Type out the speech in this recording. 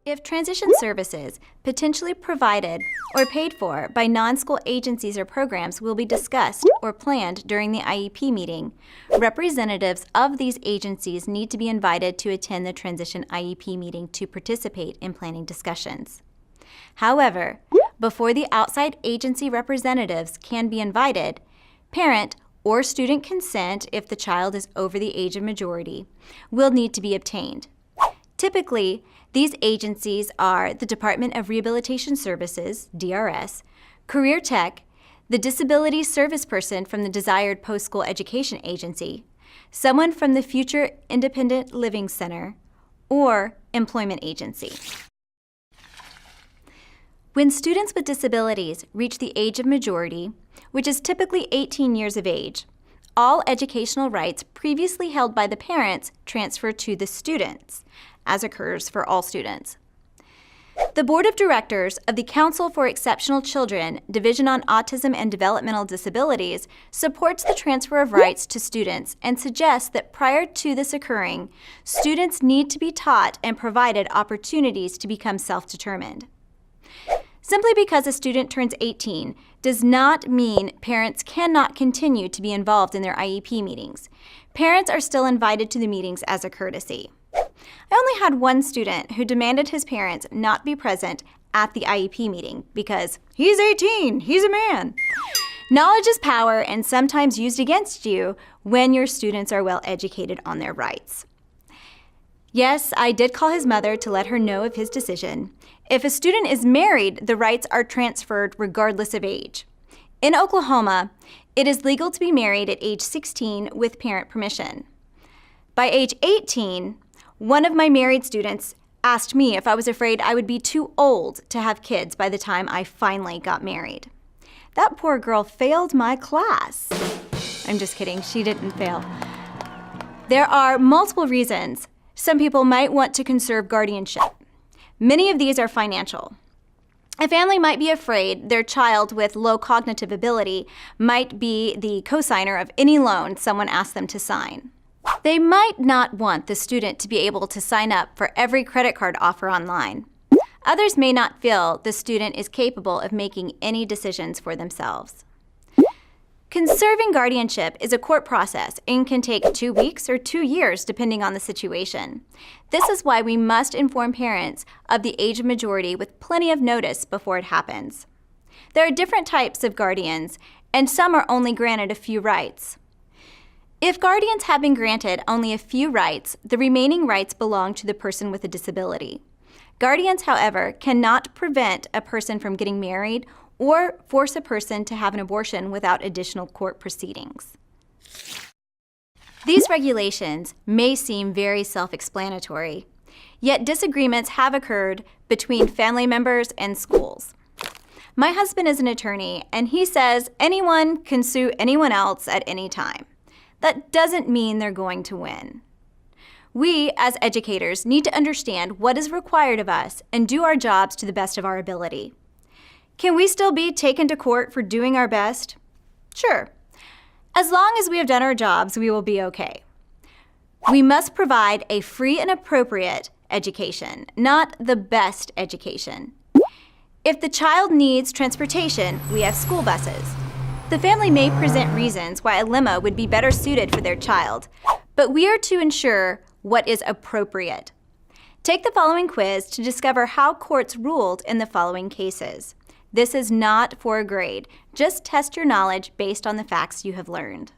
If transition services potentially provided or paid for by non-school agencies or programs will be discussed or planned during the IEP meeting, representatives of these agencies need to be invited to attend the transition IEP meeting to participate in planning discussions. However, before the outside agency representatives can be invited, parent or student consent, if the child is over the age of majority, will need to be obtained. Typically, these agencies are the Department of Rehabilitation Services, DRS, Career Tech, the Disability Service Person from the desired post-school education agency, someone from the Future Independent Living Center, or employment agency. When students with disabilities reach the age of majority, which is typically 18 years of age, all educational rights previously held by the parents transfer to the students, as occurs for all students. The Board of Directors of the Council for Exceptional Children, Division on Autism and Developmental Disabilities, supports the transfer of rights to students and suggests that prior to this occurring, students need to be taught and provided opportunities to become self-determined. Simply because a student turns 18 does not mean parents cannot continue to be involved in their IEP meetings. Parents are still invited to the meetings as a courtesy. I only had one student who demanded his parents not be present at the IEP meeting because he's 18, he's a man. Knowledge is power and sometimes used against you when your students are well educated on their rights. Yes, I did call his mother to let her know of his decision. If a student is married, the rights are transferred regardless of age. In Oklahoma, it is legal to be married at age 16 with parent permission. By age 18, one of my married students asked me if I was afraid I would be too old to have kids by the time I finally got married. That poor girl failed my class. I'm just kidding, she didn't fail. There are multiple reasons some people might want to conserve guardianship. Many of these are financial. A family might be afraid their child with low cognitive ability might be the cosigner of any loan someone asks them to sign. They might not want the student to be able to sign up for every credit card offer online. Others may not feel the student is capable of making any decisions for themselves. Conserving guardianship is a court process and can take 2 weeks or 2 years depending on the situation. This is why we must inform parents of the age of majority with plenty of notice before it happens. There are different types of guardians, and some are only granted a few rights. If guardians have been granted only a few rights, the remaining rights belong to the person with a disability. Guardians, however, cannot prevent a person from getting married or force a person to have an abortion without additional court proceedings. These regulations may seem very self-explanatory, yet disagreements have occurred between family members and schools. My husband is an attorney, and he says anyone can sue anyone else at any time. That doesn't mean they're going to win. We, as educators, need to understand what is required of us and do our jobs to the best of our ability. Can we still be taken to court for doing our best? Sure. As long as we have done our jobs, we will be okay. We must provide a free and appropriate education, not the best education. If the child needs transportation, we have school buses. The family may present reasons why a limo would be better suited for their child, but we are to ensure what is appropriate. Take the following quiz to discover how courts ruled in the following cases. This is not for a grade. Just test your knowledge based on the facts you have learned.